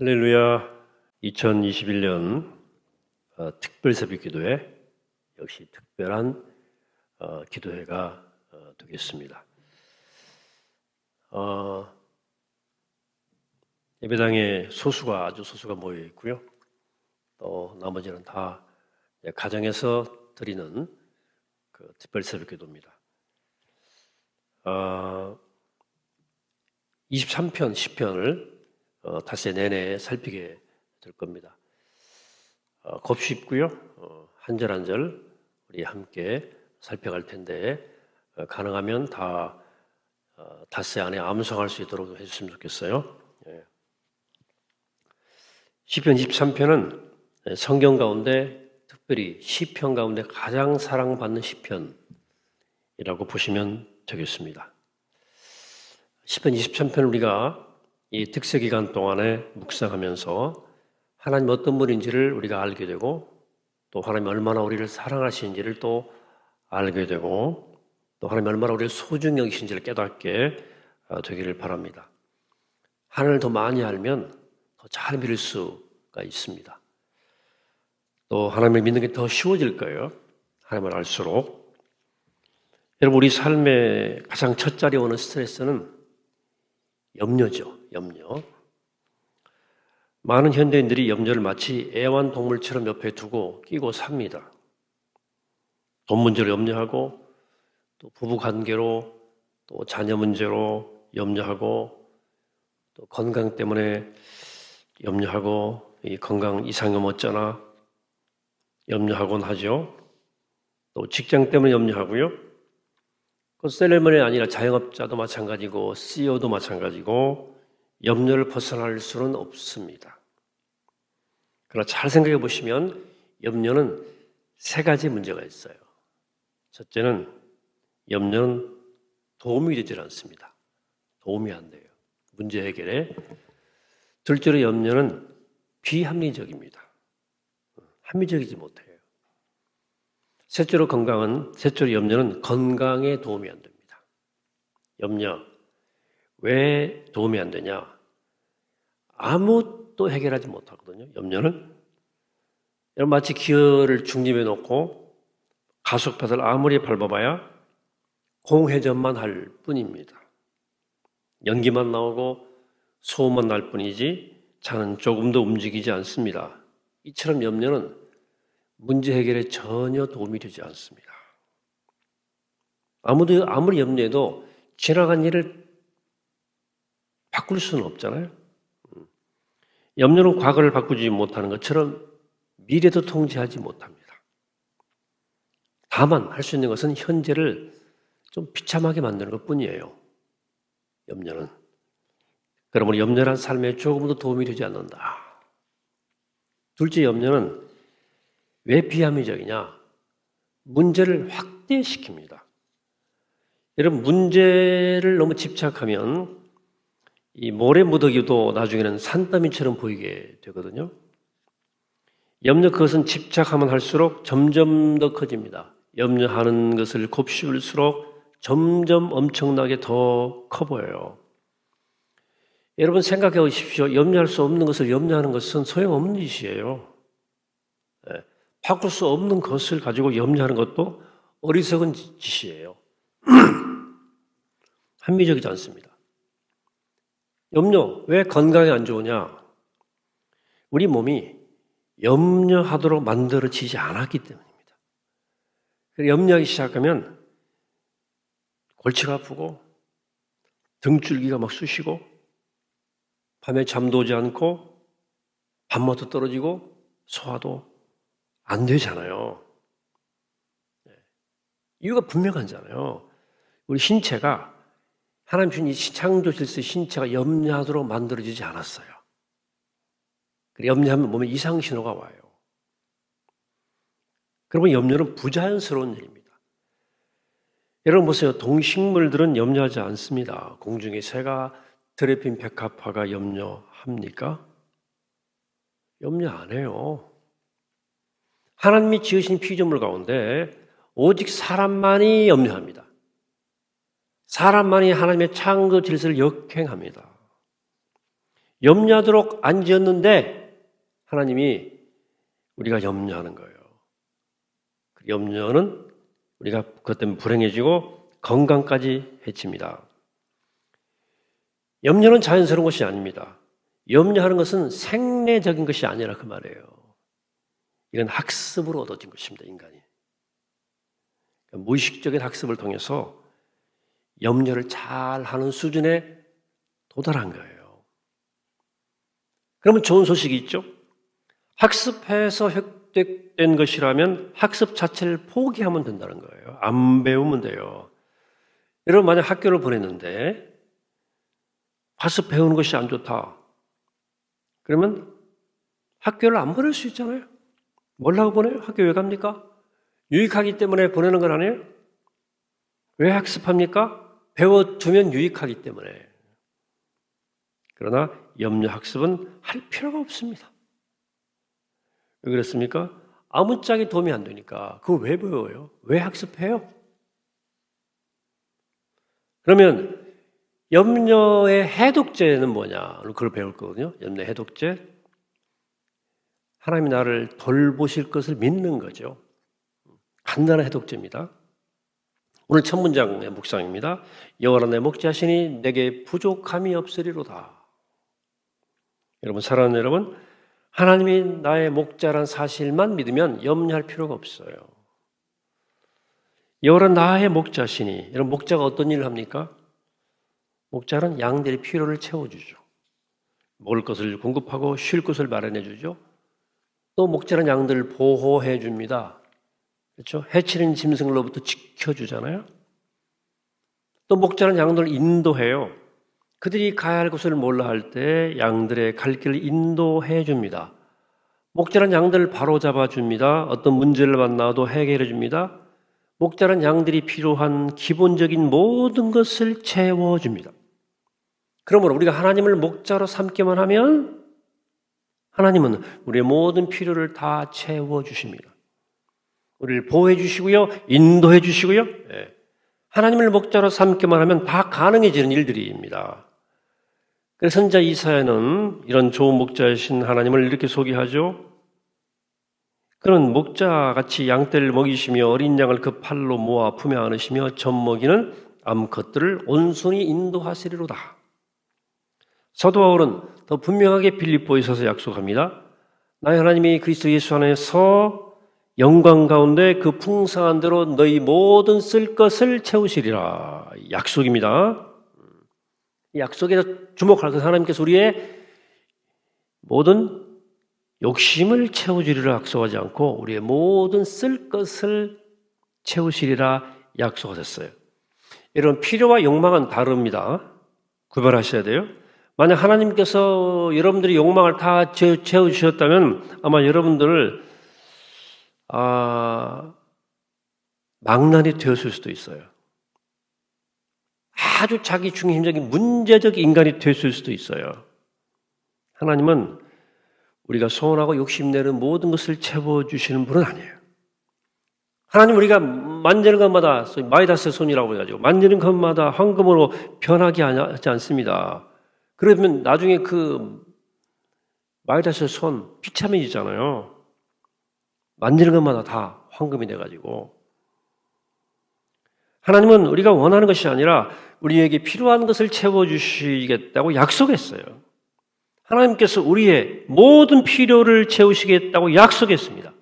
할렐루야. 2021년 특별 새벽 기도회, 역시 특별한 기도회가 되겠습니다. 예배당에 아주 소수가 모여 있고요. 또 나머지는 다 가정에서 드리는 그 특별 새벽 기도입니다. 23편 시편을 닷새 내내 살피게 될 겁니다. 곱씹고요. 한 절 한 절 우리 함께 살펴갈 텐데 가능하면 다 닷새 안에 암송할 수 있도록 해주시면 좋겠어요. 시편 23편은 성경 가운데 특별히 시편 가운데 가장 사랑받는 시편이라고 보시면 되겠습니다. 시편 23편 우리가 이 특세 기간 동안에 묵상하면서 하나님 어떤 분인지를 우리가 알게 되고 또 하나님 얼마나 우리를 사랑하시는지를 또 알게 되고 또 하나님 얼마나 우리를 소중히 여기신지를 깨닫게 되기를 바랍니다. 하나님을 더 많이 알면 더 잘 믿을 수가 있습니다. 또 하나님을 믿는 게 더 쉬워질 거예요. 하나님을 알수록. 여러분, 우리 삶의 가장 첫 자리에 오는 스트레스는 염려죠. 염려. 많은 현대인들이 염려를 마치 애완동물처럼 옆에 두고 끼고 삽니다. 돈 문제로 염려하고 또 부부관계로 또 자녀 문제로 염려하고 또 건강 때문에 염려하고 이 건강 이상하면 어쩌나 염려하곤 하죠. 또 직장 때문에 염려하고요. 그 셀러머니 아니라 자영업자도 마찬가지고 CEO도 마찬가지고 염려를 벗어날 수는 없습니다. 그러나 잘 생각해 보시면 염려는 세 가지 문제가 있어요. 첫째는 염려는 도움이 되질 않습니다. 도움이 안 돼요. 문제 해결에. 둘째로 염려는 비합리적입니다. 합리적이지 못해요. 셋째로 염려는 건강에 도움이 안 됩니다. 염려, 왜 도움이 안 되냐? 아무것도 해결하지 못하거든요. 염려는. 여러분 마치 기어를 중립에 놓고 가속페달 아무리 밟아봐야 공회전만 할 뿐입니다. 연기만 나오고 소음만 날 뿐이지 차는 조금도 움직이지 않습니다. 이처럼 염려는 문제 해결에 전혀 도움이 되지 않습니다. 아무리 염려해도 지나간 일을 바꿀 수는 없잖아요. 염려는 과거를 바꾸지 못하는 것처럼 미래도 통제하지 못합니다. 다만 할 수 있는 것은 현재를 좀 비참하게 만드는 것뿐이에요. 염려는. 그러므로 염려란 삶에 조금도 도움이 되지 않는다. 둘째, 염려는 왜 비합리적이냐? 문제를 확대시킵니다. 여러분, 문제를 너무 집착하면 이 모래무더기도 나중에는 산더미처럼 보이게 되거든요. 염려, 그것은 집착하면 할수록 점점 더 커집니다. 염려하는 것을 곱씹을수록 점점 엄청나게 더 커 보여요. 여러분 생각해 보십시오. 염려할 수 없는 것을 염려하는 것은 소용없는 짓이에요. 바꿀 수 없는 것을 가지고 염려하는 것도 어리석은 짓이에요. 합리적이지 않습니다. 염려, 왜 건강에 안 좋으냐? 우리 몸이 염려하도록 만들어지지 않았기 때문입니다. 염려하기 시작하면 골치가 아프고 등줄기가 막 쑤시고 밤에 잠도 오지 않고 밥맛도 떨어지고 소화도 안 되잖아요. 이유가 분명하잖아요. 우리 신체가 하나님 주신 이 창조 질서 신체가 염려하도록 만들어지지 않았어요. 염려하면 몸에 이상 신호가 와요. 그러면 염려는 부자연스러운 일입니다. 여러분 보세요. 동식물들은 염려하지 않습니다. 공중의 새가 들에 핀 백합화가 염려합니까? 염려 안 해요. 하나님이 지으신 피조물 가운데 오직 사람만이 염려합니다. 사람만이 하나님의 창조 질서를 역행합니다. 염려하도록 안 지었는데 하나님이 우리가 염려하는 거예요. 그 염려는 우리가 그것 때문에 불행해지고 건강까지 해칩니다. 염려는 자연스러운 것이 아닙니다. 염려하는 것은 생리적인 것이 아니라 그 말이에요. 이건 학습으로 얻어진 것입니다, 인간이. 무의식적인 학습을 통해서 염려를 잘 하는 수준에 도달한 거예요. 그러면 좋은 소식이 있죠? 학습해서 획득된 것이라면 학습 자체를 포기하면 된다는 거예요. 안 배우면 돼요. 여러분, 만약 학교를 보냈는데 가서 배우는 것이 안 좋다. 그러면 학교를 안 보낼 수 있잖아요. 뭐라고 보내요? 학교 왜 갑니까? 유익하기 때문에 보내는 건 아니에요? 왜 학습합니까? 배워두면 유익하기 때문에. 그러나 염려학습은 할 필요가 없습니다. 왜 그렇습니까? 아무짝에 도움이 안 되니까. 그걸 왜 배워요? 왜 학습해요? 그러면 염려의 해독제는 뭐냐? 그걸 배울 거거든요. 염려의 해독제. 하나님이 나를 돌보실 것을 믿는 거죠. 간단한 해독제입니다. 오늘 첫 문장의 묵상입니다. 여호와라 내 목자시니 내게 부족함이 없으리로다. 여러분, 사랑하는 여러분, 하나님이 나의 목자란 사실만 믿으면 염려할 필요가 없어요. 여호와는 나의 목자시니, 여러분, 목자가 어떤 일을 합니까? 목자는 양들의 필요를 채워주죠. 먹을 것을 공급하고 쉴 곳을 마련해 주죠. 또 목자는 양들을 보호해 줍니다. 그렇죠? 해치는 짐승으로부터 지켜주잖아요. 또 목자는 양들을 인도해요. 그들이 가야 할 곳을 몰라 할 때 양들의 갈 길을 인도해 줍니다. 목자는 양들을 바로잡아 줍니다. 어떤 문제를 만나도 해결해 줍니다. 목자는 양들이 필요한 기본적인 모든 것을 채워줍니다. 그러므로 우리가 하나님을 목자로 삼기만 하면 하나님은 우리의 모든 필요를 다 채워주십니다. 우리를 보호해 주시고요. 인도해 주시고요. 하나님을 목자로 삼기만 하면 다 가능해지는 일들입니다. 그래서 선지자 이사야는 이런 좋은 목자이신 하나님을 이렇게 소개하죠. 그는 목자같이 양떼를 먹이시며 어린 양을 그 팔로 모아 품에 안으시며 젖먹이는 암컷들을 온순히 인도하시리로다. 사도 바울은 더 분명하게 빌립보에 서서 약속합니다. 나의 하나님이 그리스도 예수 안에서 영광 가운데 그 풍성한 대로 너희 모든 쓸 것을 채우시리라. 약속입니다. 이 약속에 주목할 것, 하나님께서 우리의 모든 욕심을 채워주리라 약속하지 않고 우리의 모든 쓸 것을 채우시리라 약속하셨어요. 여러분, 필요와 욕망은 다릅니다. 구별하셔야 돼요. 만약 하나님께서 여러분들이 욕망을 다 채워주셨다면 아마 여러분들을 망난이 되었을 수도 있어요. 아주 자기 중심적인 문제적 인간이 됐을 수도 있어요. 하나님은 우리가 소원하고 욕심내는 모든 것을 채워주시는 분은 아니에요. 하나님 우리가 만지는 것마다 마이다스 손이라고 해가지고 만지는 것마다 황금으로 변하게 하지 않습니다. 그러면 나중에 그 마이다스 손 비참해지잖아요. 만지는 것마다 다 황금이 돼가지고. 하나님은 우리가 원하는 것이 아니라 우리에게 필요한 것을 채워주시겠다고 약속했어요. 하나님께서 우리의 모든 필요를 채우시겠다고 약속했습니다.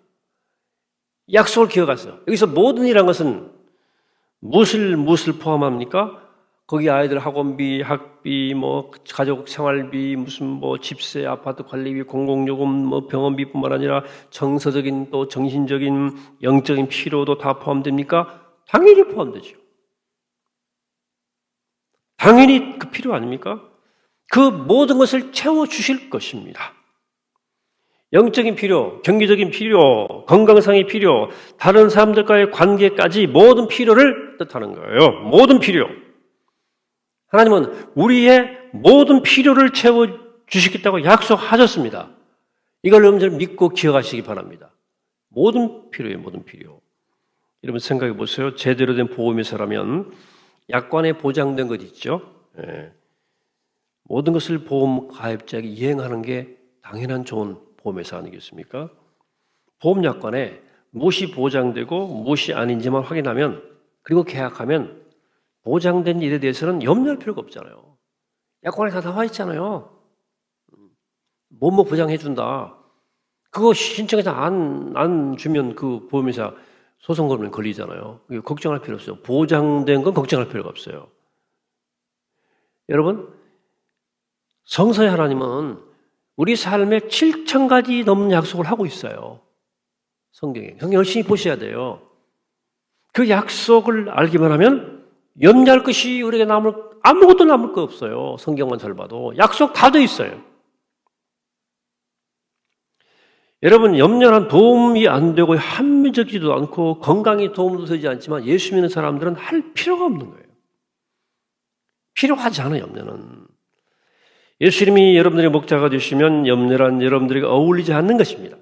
약속을 기억하세요. 여기서 모든이란 것은 무엇을 포함합니까? 거기 아이들 학원비, 학비, 가족 생활비, 무슨 집세, 아파트 관리비, 공공요금, 병원비뿐만 아니라 정서적인 또 정신적인 영적인 필요도 다 포함됩니까? 당연히 포함되죠. 당연히 그 필요 아닙니까? 그 모든 것을 채워주실 것입니다. 영적인 필요, 경제적인 필요, 건강상의 필요, 다른 사람들과의 관계까지 모든 필요를 뜻하는 거예요. 모든 필요. 하나님은 우리의 모든 필요를 채워주시겠다고 약속하셨습니다. 이걸 여러분들 믿고 기억하시기 바랍니다. 모든 필요예요, 모든 필요. 여러분 생각해 보세요. 제대로 된 보험회사라면 약관에 보장된 것 있죠. 모든 것을 보험 가입자에게 이행하는 게 당연한 좋은 보험회사 아니겠습니까? 보험약관에 무엇이 보장되고 무엇이 아닌지만 확인하면, 그리고 계약하면 보장된 일에 대해서는 염려할 필요가 없잖아요. 약관에 다 나와 있잖아요. 뭐뭐 보장해준다. 그거 신청해서 안 주면 그 보험회사 소송 걸면 걸리잖아요. 걱정할 필요 없어요. 보장된 건 걱정할 필요가 없어요. 여러분, 성서의 하나님은 우리 삶에 7,000가지 넘는 약속을 하고 있어요. 성경에. 성경 열심히 보셔야 돼요. 그 약속을 알기만 하면 염려할 것이 우리에게 아무것도 남을 거 없어요. 성경만 잘 봐도. 약속 다 돼 있어요. 여러분, 염려는 도움이 안 되고 합리적이지도 않고 건강에 도움도 되지 않지만 예수 믿는 사람들은 할 필요가 없는 거예요. 필요하지 않아요, 염려는. 예수님이 여러분들의 목자가 되시면 염려란 여러분들에게 어울리지 않는 것입니다.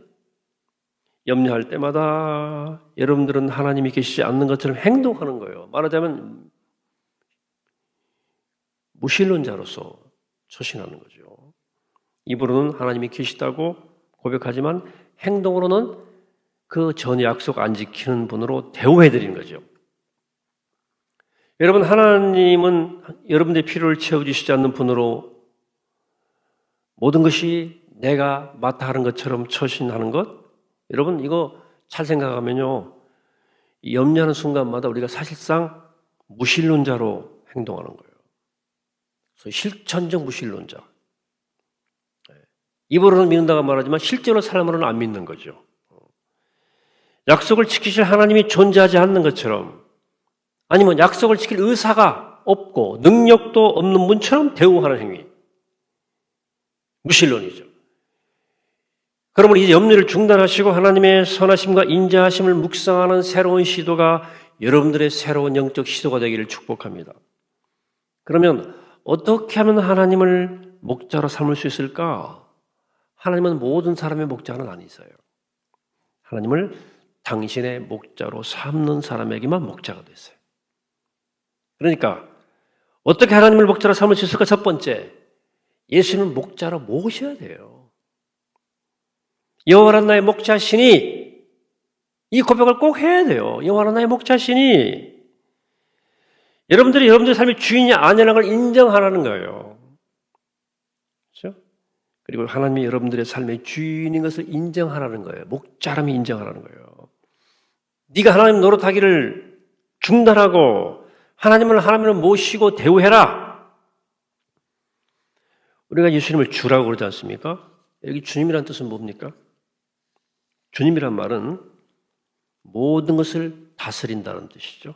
염려할 때마다 여러분들은 하나님이 계시지 않는 것처럼 행동하는 거예요. 말하자면 무신론자로서 처신하는 거죠. 입으로는 하나님이 계시다고 고백하지만 행동으로는 그 전 약속 안 지키는 분으로 대우해드리는 거죠. 여러분, 하나님은 여러분들의 필요를 채워주시지 않는 분으로 모든 것이 내가 맡아 하는 것처럼 처신하는 것, 여러분 이거 잘 생각하면요, 염려하는 순간마다 우리가 사실상 무신론자로 행동하는 거예요. 그래서 실천적 무신론자. 입으로는 믿는다고 말하지만 실제로 삶으로는 안 믿는 거죠. 약속을 지키실 하나님이 존재하지 않는 것처럼, 아니면 약속을 지킬 의사가 없고 능력도 없는 분처럼 대우하는 행위, 무신론이죠. 그러면 이제 염려를 중단하시고 하나님의 선하심과 인자하심을 묵상하는 새로운 시도가 여러분들의 새로운 영적 시도가 되기를 축복합니다. 그러면 어떻게 하면 하나님을 목자로 삼을 수 있을까? 하나님은 모든 사람의 목자는 아니세요. 하나님을 당신의 목자로 삼는 사람에게만 목자가 되세요. 그러니까 어떻게 하나님을 목자로 삼을 수 있을까? 첫 번째, 예수님을 목자로 모셔야 돼요. 여호와는 나의 목자시니, 이 고백을 꼭 해야 돼요. 여호와는 나의 목자시니. 여러분들이 여러분들의 삶의 주인이 아니라는 걸 인정하라는 거예요. 그렇죠? 그리고 하나님이 여러분들의 삶의 주인인 것을 인정하라는 거예요. 목자람이 인정하라는 거예요. 네가 하나님 노릇하기를 중단하고 하나님을 모시고 대우해라. 우리가 예수님을 주라고 그러지 않습니까? 여기 주님이란 뜻은 뭡니까? 주님이란 말은 모든 것을 다스린다는 뜻이죠.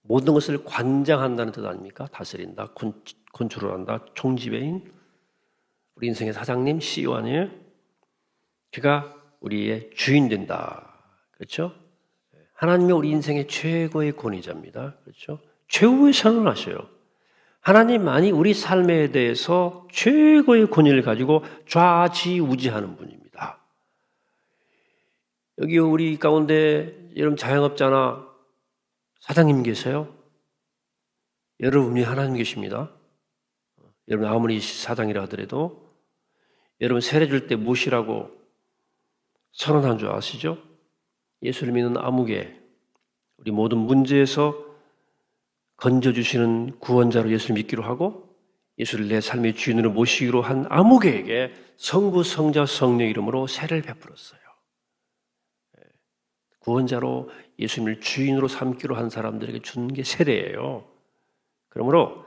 모든 것을 관장한다는 뜻 아닙니까? 다스린다, 컨트롤한다, 총지배인, 우리 인생의 사장님, CEO 아니에요? 그가 우리의 주인 된다. 그렇죠? 하나님이 우리 인생의 최고의 권위자입니다. 그렇죠? 최후의 선언하셔요. 하나님만이 우리 삶에 대해서 최고의 권위를 가지고 좌지우지하는 분입니다. 여기 우리 가운데 여러분 자영업자나 사장님 계세요? 여러분이 하나님 계십니다. 여러분 아무리 사장이라 하더라도 여러분 세례 줄 때 무엇이라고 선언한 줄 아시죠? 예수를 믿는 아무개, 우리 모든 문제에서 건져주시는 구원자로 예수를 믿기로 하고 예수를 내 삶의 주인으로 모시기로 한 아무개에게 성부, 성자, 성령 이름으로 세례를 베풀었어요. 구원자로 예수님을 주인으로 삼기로 한 사람들에게 준 게 세례예요. 그러므로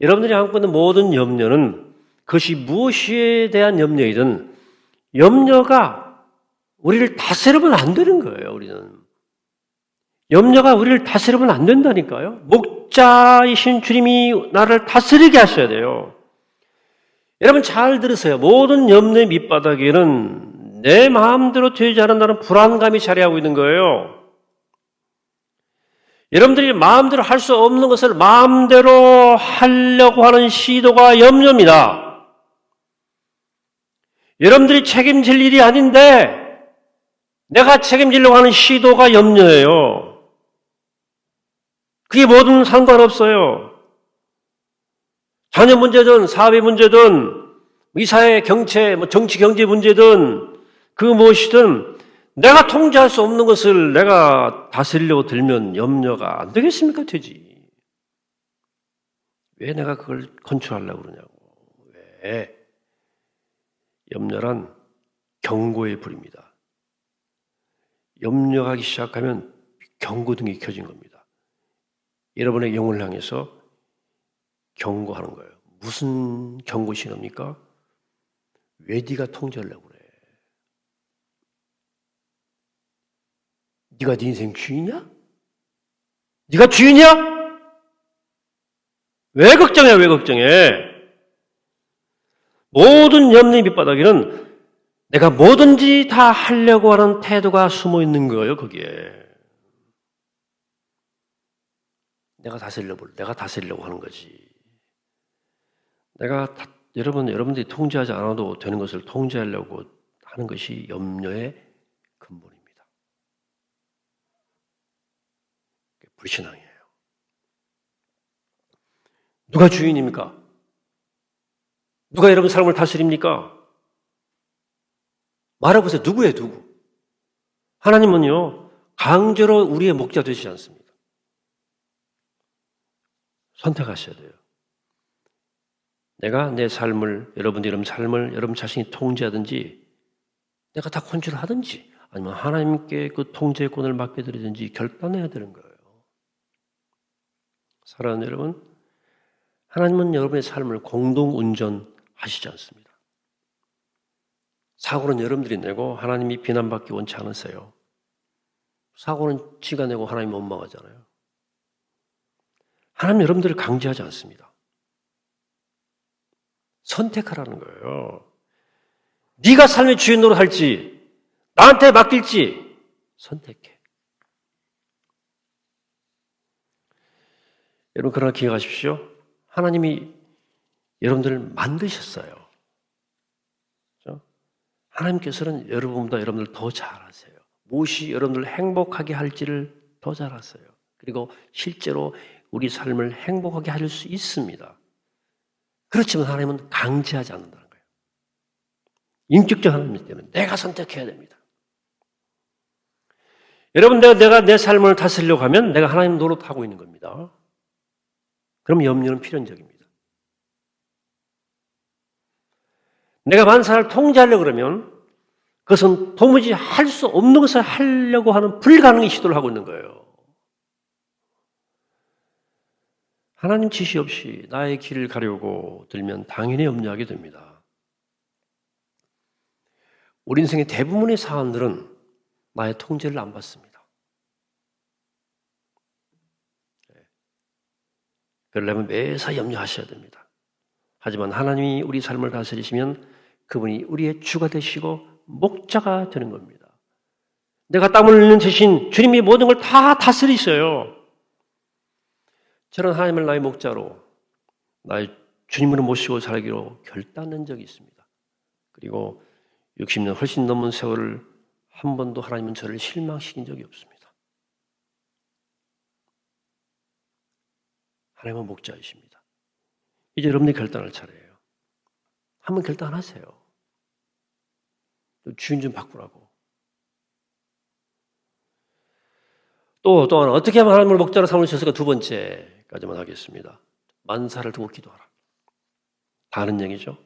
여러분들이 안고 있는 모든 염려는 그것이 무엇에 대한 염려이든 염려가 우리를 다스리면 안 되는 거예요. 우리는 염려가 우리를 다스리면 안 된다니까요. 목자이신 주님이 나를 다스리게 하셔야 돼요. 여러분 잘 들으세요. 모든 염려의 밑바닥에는 내 마음대로 되지 않는다는 불안감이 자리하고 있는 거예요. 여러분들이 마음대로 할 수 없는 것을 마음대로 하려고 하는 시도가 염려입니다. 여러분들이 책임질 일이 아닌데 내가 책임지려고 하는 시도가 염려예요. 그게 뭐든 상관없어요. 자녀 문제든 사업의 문제든 이 사회 경제, 정치 경제 문제든 그 무엇이든 내가 통제할 수 없는 것을 내가 다스리려고 들면 염려가 안 되겠습니까? 되지. 왜 내가 그걸 컨트롤하려고 그러냐고. 왜? 염려란 경고의 불입니다. 염려하기 시작하면 경고등이 켜진 겁니다. 여러분의 영혼을 향해서 경고하는 거예요. 무슨 경고 신호입니까? 왜 네가 통제하려고 그래? 네가 네 인생 주인이야? 네가 주인이야? 왜 걱정해? 왜 걱정해? 모든 염려의 밑바닥에는 내가 뭐든지 다 하려고 하는 태도가 숨어 있는 거예요, 거기에. 내가 다스리려고 하는 거지. 여러분들이 통제하지 않아도 되는 것을 통제하려고 하는 것이 염려의 근본입니다. 불신앙이에요. 누가 주인입니까? 누가 여러분 삶을 다스립니까? 말해보세요. 누구예요, 누구? 하나님은요, 강제로 우리의 목자 되시지 않습니다. 선택하셔야 돼요. 내가 내 삶을, 여러분 삶을 여러분 자신이 통제하든지, 내가 다 컨트롤하든지, 아니면 하나님께 그 통제권을 맡겨드리든지 결단해야 되는 거예요. 사랑하는 여러분, 하나님은 여러분의 삶을 공동 운전하시지 않습니다. 사고는 여러분들이 내고 하나님이 비난받기 원치 않으세요. 사고는 지가 내고 하나님 원망하잖아요. 하나님 여러분들을 강제하지 않습니다. 선택하라는 거예요. 네가 삶의 주인으로 할지 나한테 맡길지 선택해. 여러분 그러나 기억하십시오. 하나님이 여러분들을 만드셨어요. 하나님께서는 여러분보다 여러분들 더 잘 아세요. 무엇이 여러분들을 행복하게 할지를 더 잘 아세요. 그리고 실제로 우리 삶을 행복하게 할 수 있습니다. 그렇지만 하나님은 강제하지 않는다는 거예요. 인격적 하나님이기 때문에 내가 선택해야 됩니다. 여러분 내가 내 삶을 다스리려고 하면 내가 하나님 노릇하고 있는 겁니다. 그럼 염려는 필연적입니다. 내가 만사를 통제하려고 그러면 그것은 도무지 할 수 없는 것을 하려고 하는 불가능의 시도를 하고 있는 거예요. 하나님 지시 없이 나의 길을 가려고 들면 당연히 염려하게 됩니다. 우리 인생의 대부분의 사안들은 나의 통제를 안 받습니다. 그러려면 매사 염려하셔야 됩니다. 하지만 하나님이 우리 삶을 다스리시면 그분이 우리의 주가 되시고 목자가 되는 겁니다. 내가 땀을 흘리는 대신 주님이 모든 걸 다 다스리셔요. 저는 하나님을 나의 목자로 나의 주님으로 모시고 살기로 결단한 적이 있습니다. 그리고 60년 훨씬 넘은 세월을 한 번도 하나님은 저를 실망시킨 적이 없습니다. 하나님은 목자이십니다. 이제 여러분이 결단할 차례예요. 한번 결단하세요. 주인 좀 바꾸라고. 또한 어떻게 하면 하나님을 목자로 삼으셨을까? 두 번째까지만 하겠습니다. 만사를 두고 기도하라. 다른 얘기죠.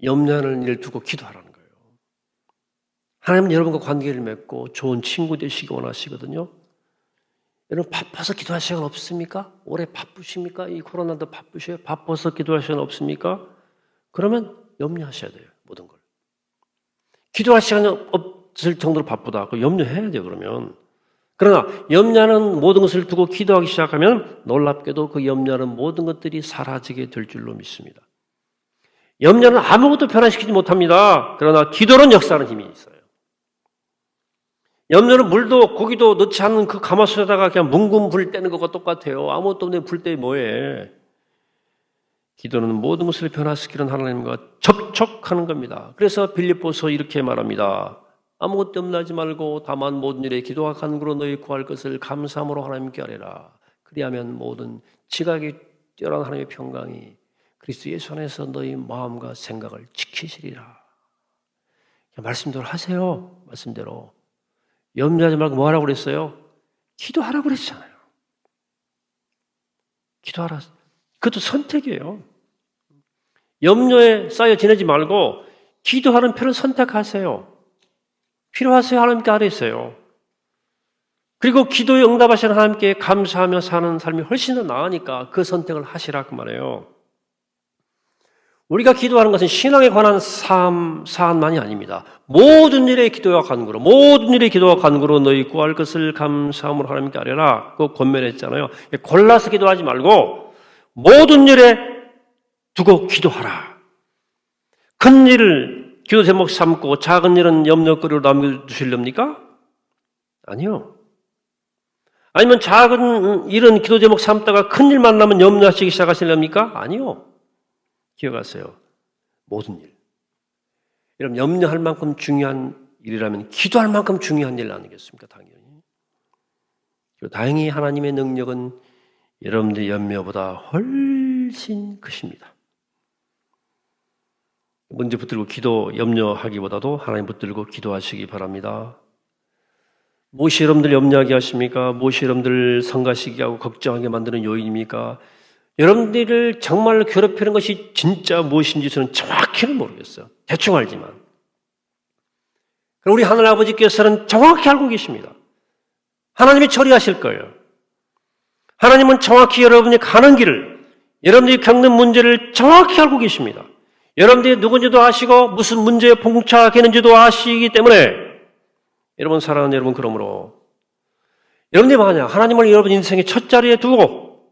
염려하는 일을 두고 기도하라는 거예요. 하나님은 여러분과 관계를 맺고 좋은 친구 되시기 원하시거든요. 여러분 바빠서 기도할 시간 없습니까? 올해 바쁘십니까? 이 코로나도 바쁘셔요? 바빠서 기도할 시간 없습니까? 그러면 염려하셔야 돼요. 모든 걸. 기도할 시간이 없을 정도로 바쁘다. 그 염려해야 돼요. 그러면. 그러나 염려하는 모든 것을 두고 기도하기 시작하면 놀랍게도 그 염려하는 모든 것들이 사라지게 될 줄로 믿습니다. 염려는 아무것도 변화시키지 못합니다. 그러나 기도는 역사하는 힘이 있어요. 염려는 물도 고기도 넣지 않는 그 가마솥에다가 그냥 뭉금 불 떼는 것과 똑같아요. 아무것도 없는데 불 떼 뭐해. 기도는 모든 것을 변화시키는 하나님과 접촉하는 겁니다. 그래서 빌립보서 이렇게 말합니다. 아무것도 염려하지 말고 다만 모든 일에 기도와 간구로 너희 구할 것을 감사함으로 하나님께 아뢰라. 그리하면 모든 지각이 뛰어난 하나님의 평강이 그리스도 예수 안에서 너희 마음과 생각을 지키시리라. 말씀대로 하세요. 말씀대로. 염려하지 말고 뭐 하라고 그랬어요? 기도하라고 그랬잖아요. 기도하라. 그것도 선택이에요. 염려에 쌓여 지내지 말고 기도하는 편을 선택하세요. 필요하세요? 하나님께 아뢰세요. 그리고 기도에 응답하시는 하나님께 감사하며 사는 삶이 훨씬 더 나으니까 그 선택을 하시라 그 말이에요. 우리가 기도하는 것은 신앙에 관한 사안만이 아닙니다. 모든 일에 기도와 간구로, 모든 일에 기도와 간구로 너희 구할 것을 감사함으로 하나님께 아뢰라. 그거 권면했잖아요. 골라서 기도하지 말고 모든 일에 두고 기도하라. 큰 일을 기도 제목 삼고 작은 일은 염려거리로 남겨두시렵니까? 아니요. 아니면 작은 일은 기도 제목 삼다가 큰 일 만나면 염려하시기 시작하시렵니까? 아니요. 기억하세요. 모든 일. 여러분, 염려할 만큼 중요한 일이라면 기도할 만큼 중요한 일 아니겠습니까? 당연히. 그리고 다행히 하나님의 능력은 여러분들의 염려보다 훨씬 크십니다. 문제 붙들고 기도, 염려하기보다도 하나님 붙들고 기도하시기 바랍니다. 무엇이 여러분들 염려하게 하십니까? 무엇이 여러분들 성가시게 하고 걱정하게 만드는 요인입니까? 여러분들을 정말 괴롭히는 것이 진짜 무엇인지 저는 정확히는 모르겠어요. 대충 알지만. 우리 하늘 아버지께서는 정확히 알고 계십니다. 하나님이 처리하실 거예요. 하나님은 정확히 여러분이 가는 길을, 여러분들이 겪는 문제를 정확히 알고 계십니다. 여러분들이 누군지도 아시고 무슨 문제에 봉착했는지도 아시기 때문에 여러분 사랑하는 여러분, 그러므로 여러분들이 만약 하나님을 여러분 인생의 첫 자리에 두고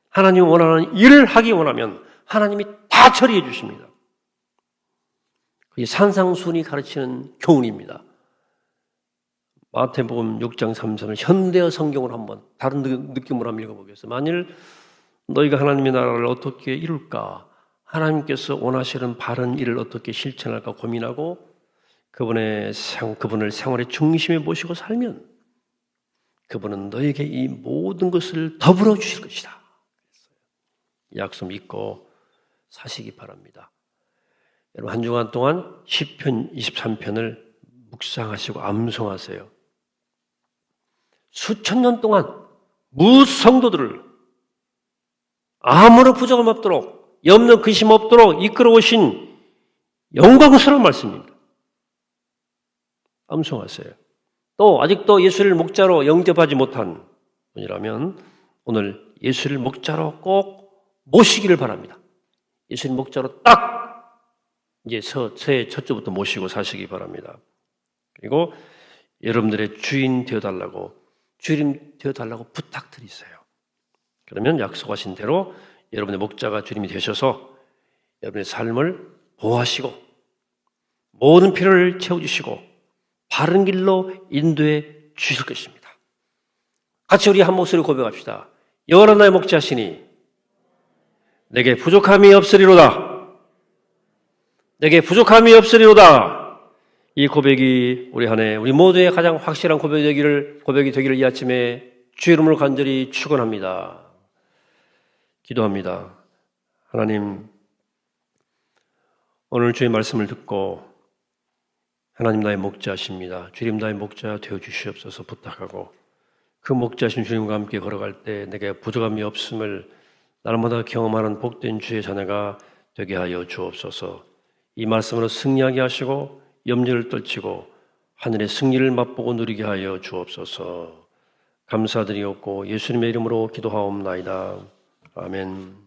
하나님이 원하는 일을 하기 원하면 하나님이 다 처리해 주십니다. 그게 산상순이 가르치는 교훈입니다. 마태복음 6장 33절 현대어 성경을 한번 다른 느낌으로 한번 읽어보겠습니다. 만일 너희가 하나님의 나라를 어떻게 이룰까? 하나님께서 원하시는 바른 일을 어떻게 실천할까 고민하고 그분을 생활의 중심에 모시고 살면 그분은 너에게 이 모든 것을 더불어 주실 것이다. 약속 믿고 사시기 바랍니다. 여러분 한 주간 동안 시편 23편을 묵상하시고 암송하세요. 수천 년 동안 무성도들을 아무런 부족함 없도록 염려 근심 없도록 이끌어 오신 영광스러운 말씀입니다. 암송하세요. 또 아직도 예수를 목자로 영접하지 못한 분이라면 오늘 예수를 목자로 꼭 모시기를 바랍니다. 예수를 목자로 딱 이제 새해 첫 주부터 모시고 사시기 바랍니다. 그리고 여러분들의 주인 되어달라고 부탁드리세요. 그러면 약속하신 대로 여러분의 목자가 주님이 되셔서 여러분의 삶을 보호하시고 모든 필요를 채워주시고 바른 길로 인도해 주실 것입니다. 같이 우리 한 목소리 고백합시다. 여호와 나의 목자시니 내게 부족함이 없으리로다. 내게 부족함이 없으리로다. 이 고백이 우리 한 해 우리 모두의 가장 확실한 고백이 되기를 이 아침에 주의 이름으로 간절히 축원합니다. 기도합니다. 하나님, 오늘 주의 말씀을 듣고 하나님 나의 목자십니다. 주님 나의 목자 되어주시옵소서 부탁하고 그 목자신 주님과 함께 걸어갈 때 내게 부족함이 없음을 날마다 경험하는 복된 주의 자녀가 되게 하여 주옵소서. 이 말씀으로 승리하게 하시고 염려를 떨치고 하늘의 승리를 맛보고 누리게 하여 주옵소서. 감사드리옵고 예수님의 이름으로 기도하옵나이다. 아멘.